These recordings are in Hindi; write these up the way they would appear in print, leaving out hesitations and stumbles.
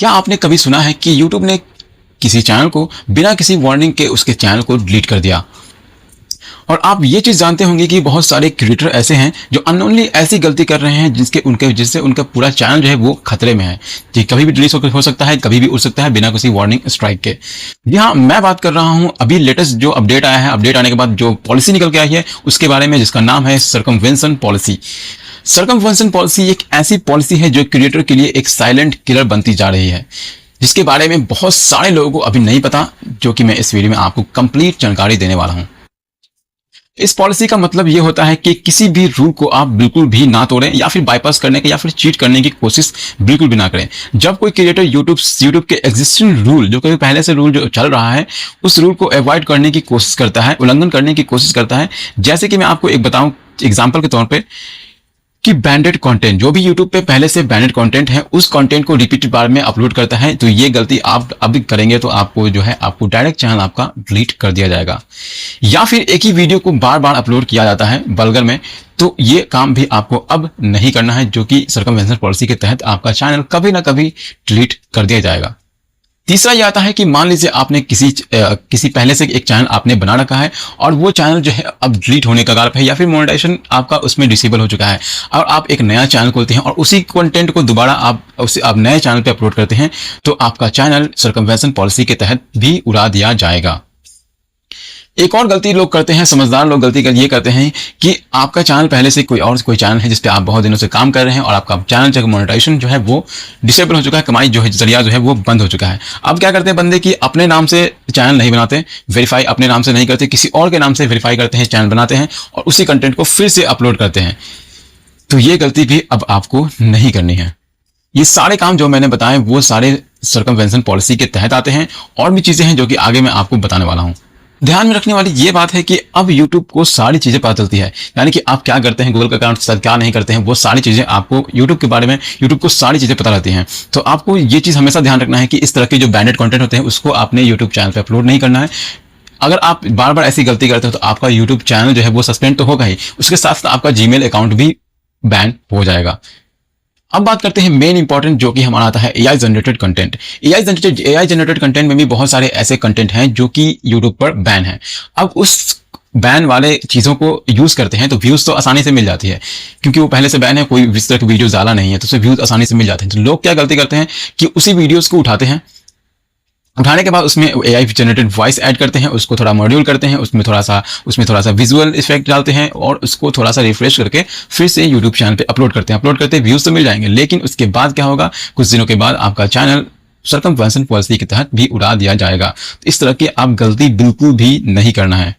क्या आपने कभी सुना है कि YouTube ने किसी चैनल को बिना किसी वार्निंग के उसके चैनल को डिलीट कर दिया? और आप ये चीज जानते होंगे कि बहुत सारे क्रिएटर ऐसे हैं जो अननोनली ऐसी गलती कर रहे हैं जिससे उनका पूरा चैनल जो है वो खतरे में है। जी, कभी भी डिलीट हो सकता है, कभी भी उड़ सकता है बिना किसी वार्निंग स्ट्राइक के। जी हाँ, मैं बात कर रहा हूँ अभी लेटेस्ट जो अपडेट आया है, अपडेट आने के बाद जो पॉलिसी निकल के आई है उसके बारे में, जिसका नाम है सर्कमवेंशन पॉलिसी। सर्कमवेंशन पॉलिसी एक ऐसी पॉलिसी है जो क्रिएटर के लिए एक साइलेंट किलर बनती जा रही है, जिसके बारे में बहुत सारे लोगों को अभी नहीं पता, जो कि मैं इस वीडियो में आपको कंप्लीट जानकारी देने वाला हूं। इस पॉलिसी का मतलब ये होता है कि किसी भी रूल को आप बिल्कुल भी ना तोड़ें या फिर बाईपास करने की या फिर चीट करने की कोशिश बिल्कुल भी ना करें। जब कोई क्रिएटर यूट्यूब के एग्जिस्टिंग रूल, जो कभी पहले से रूल जो चल रहा है, उस रूल को अवॉइड करने की कोशिश करता है, उल्लंघन करने की कोशिश करता है, जैसे कि मैं आपको एक बताऊं एग्जाम्पल के तौर पर कि बैंडेड कंटेंट, जो भी यूट्यूब पे पहले से बैंडेड कंटेंट है उस कंटेंट को रिपीटेड बार में अपलोड करता है, तो ये गलती आप अब करेंगे तो आपको जो है आपको डायरेक्ट चैनल आपका डिलीट कर दिया जाएगा। या फिर एक ही वीडियो को बार बार अपलोड किया जाता है बल्गर में, तो ये काम भी आपको अब नहीं करना है, जो कि सर्कमवेंशन पॉलिसी के तहत आपका चैनल कभी ना कभी डिलीट कर दिया जाएगा। तीसरा ये आता है कि मान लीजिए आपने किसी पहले से एक चैनल आपने बना रखा है और वो चैनल जो है अब डिलीट होने का कगार पे है, या फिर मोनेटाइजेशन आपका उसमें डिसेबल हो चुका है और आप एक नया चैनल खोलते हैं और उसी कंटेंट को दोबारा आप नए चैनल पे अपलोड करते हैं, तो आपका चैनल सर्कमवेंशन पॉलिसी के तहत भी उड़ा दिया जाएगा। एक और गलती लोग करते हैं, समझदार लोग गलती ये करते हैं कि आपका चैनल पहले से कोई चैनल है जिसपे आप बहुत दिनों से काम कर रहे हैं और आपका चैनल जो मोनेटाइजेशन जो है वो डिसेबल हो चुका है, कमाई जो है जरिया जो है वो बंद हो चुका है। अब क्या करते हैं बंदे कि अपने नाम से चैनल नहीं बनाते, वेरीफाई अपने नाम से नहीं करते, किसी और के नाम से वेरीफाई करते हैं, चैनल बनाते हैं और उसी कंटेंट को फिर से अपलोड करते हैं। तो ये गलती भी अब आपको नहीं करनी है। ये सारे काम जो मैंने बताए वो सारे सर्कमवेंशन पॉलिसी के तहत आते हैं, और भी चीजें हैं जो कि आगे मैं आपको बताने वाला हूँ। ध्यान में रखने वाली ये बात है कि अब YouTube को सारी चीजें पता चलती है, यानी कि आप क्या करते हैं, गूगल का अकाउंट के साथ क्या नहीं करते हैं, वो सारी चीजें आपको YouTube के बारे में, YouTube को सारी चीजें पता रहती हैं। तो आपको ये चीज हमेशा ध्यान रखना है कि इस तरह के जो बैंडेड कंटेंट होते हैं उसको आपने YouTube चैनल पे अपलोड नहीं करना है। अगर आप बार बार ऐसी गलती करते हो तो आपका YouTube चैनल जो है वो सस्पेंड तो होगा ही, उसके साथ साथ आपका Gmail अकाउंट भी बैन हो जाएगा। अब बात करते हैं मेन इंपॉर्टेंट, जो कि हमारा आता है AI generated content. AI generated content में भी बहुत सारे ऐसे कंटेंट हैं जो कि यूट्यूब पर बैन है। अब उस बैन वाले चीजों को यूज करते हैं तो व्यूज तो आसानी से मिल जाती है, क्योंकि वो पहले से बैन है, कोई इस तरह की वीडियो डाला नहीं है, तो उससे व्यूज आसानी से मिल जाते हैं। तो लोग क्या गलती करते हैं कि उसी वीडियोज को उठाते हैं, उठाने के बाद उसमें एआई जनरेटेड वॉइस ऐड करते हैं, उसको थोड़ा मॉड्यूल करते हैं, उसमें थोड़ा सा विजुअल इफेक्ट डालते हैं और उसको थोड़ा सा रिफ्रेश करके फिर से यूट्यूब चैनल पे अपलोड करते हैं। व्यूज तो मिल जाएंगे, लेकिन उसके बाद क्या होगा, कुछ दिनों के बाद आपका चैनल सर्कमवेंशन पॉलिसी के तहत भी उड़ा दिया जाएगा। तो इस तरह की आप गलती बिल्कुल भी नहीं करना है।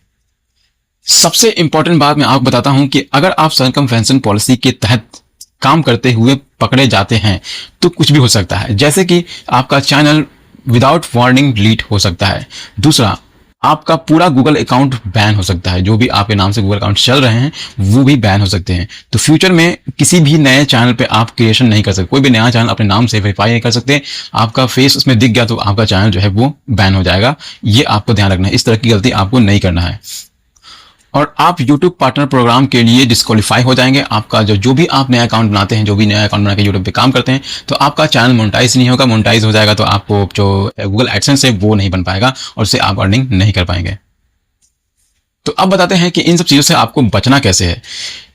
सबसे इंपॉर्टेंट बात मैं आपको बताता हूं कि अगर आप सर्कमवेंशन पॉलिसी के तहत काम करते हुए पकड़े जाते हैं तो कुछ भी हो सकता है, जैसे कि आपका चैनल विदाउट वार्निंग डिलीट हो सकता है। दूसरा, आपका पूरा गूगल अकाउंट बैन हो सकता है, जो भी आपके नाम से गूगल अकाउंट चल रहे हैं वो भी बैन हो सकते हैं। तो फ्यूचर में किसी भी नए चैनल पे आप क्रिएशन नहीं कर सकते, कोई भी नया चैनल अपने नाम से वेरीफाई नहीं कर सकते। आपका फेस उसमें दिख गया तो आपका चैनल जो है वो बैन हो जाएगा। ये आपको ध्यान रखना है, इस तरह की गलती आपको नहीं करना है। और आप YouTube पार्टनर प्रोग्राम के लिए डिस्क्वालीफाई हो जाएंगे। आपका जो भी आप नया अकाउंट बनाते हैं, जो भी नया अकाउंट बना के YouTube पे काम करते हैं, तो आपका चैनल मोनेटाइज नहीं होगा। मोनेटाइज हो जाएगा तो आपको जो गूगल एडसेंस है वो नहीं बन पाएगा और उससे आप अर्निंग नहीं कर पाएंगे। तो अब बताते हैं कि इन सब चीजों से आपको बचना कैसे है।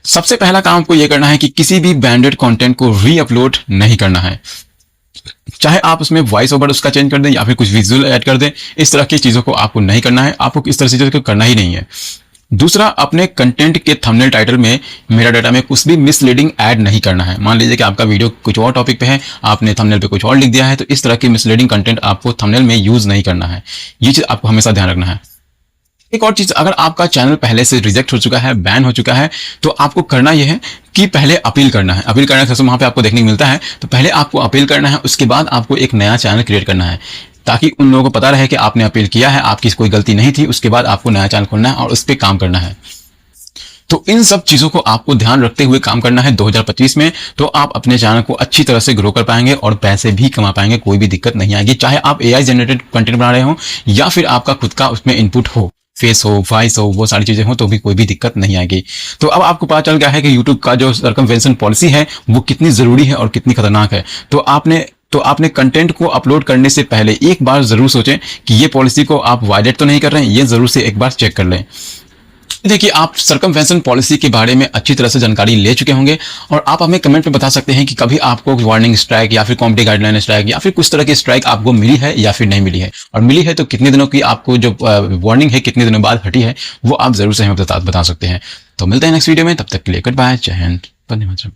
सबसे पहला काम आपको यह करना है कि किसी भी बैंडेड कंटेंट को रीअपलोड नहीं करना है, चाहे आप उसमें वॉइस ओवर उसका चेंज कर दें या फिर कुछ विजुअल ऐड कर दें। इस तरह की चीजों को आपको नहीं करना है, आपको इस तरह से चीजों को करना ही नहीं है। दूसरा, अपने कंटेंट के थंबनेल टाइटल में, मेटा डेटा में कुछ भी मिसलीडिंग ऐड नहीं करना है। मान लीजिए कि आपका वीडियो कुछ और टॉपिक पे है, आपने थंबनेल पे कुछ और लिख दिया है, तो इस तरह की मिसलीडिंग कंटेंट आपको थंबनेल में यूज नहीं करना है। ये चीज आपको हमेशा ध्यान रखना है। एक और चीज, अगर आपका चैनल पहले से रिजेक्ट हो चुका है, बैन हो चुका है, तो आपको करना यह है कि पहले अपील करना है। अपील करने का वहां पे आपको देखने को मिलता है, तो पहले आपको अपील करना है, उसके बाद आपको एक नया चैनल क्रिएट करना है, ताकि उन लोगों को पता रहे कि आपने अपील किया है, आपकी कोई गलती नहीं थी। उसके बाद आपको नया चैनल खोलना है और उस पर काम करना है। तो इन सब चीजों को आपको ध्यान रखते हुए काम करना है 2025 में, तो आप अपने चैनल को अच्छी तरह से ग्रो कर पाएंगे और पैसे भी कमा पाएंगे, कोई भी दिक्कत नहीं आएगी। चाहे आप एआई जनरेटेड कंटेंट बना रहे हो या फिर आपका खुद का उसमें इनपुट हो, फेस हो, वॉइस हो, वो सारी चीजें हो, तो भी कोई भी दिक्कत नहीं आएगी। तो अब आपको पता चल गया है कि यूट्यूब का जो सर्कमवेंशन पॉलिसी है वो कितनी जरूरी है और कितनी खतरनाक है। तो आपने तो आपने कंटेंट को अपलोड करने से पहले एक बार जरूर सोचें कि ये पॉलिसी को आप वायलेट तो नहीं कर रहे हैं, ये जरूर से एक बार चेक कर लें। देखिए, आप सर्कमवेंशन पॉलिसी के बारे में अच्छी तरह से जानकारी ले चुके होंगे और आप हमें कमेंट में बता सकते हैं कि कभी आपको वार्निंग स्ट्राइक या फिर कॉम्पिटी गाइडलाइन स्ट्राइक या फिर कुछ तरह की स्ट्राइक आपको मिली है या फिर नहीं मिली है, और मिली है तो कितने दिनों की आपको जो वार्निंग है कितने दिनों बाद हटी है, वो आप जरूर से हमें बता सकते हैं। तो मिलते हैं नेक्स्ट वीडियो में, तब तक के लिए गुड बाय, जय हिंद, वंदे मातरम।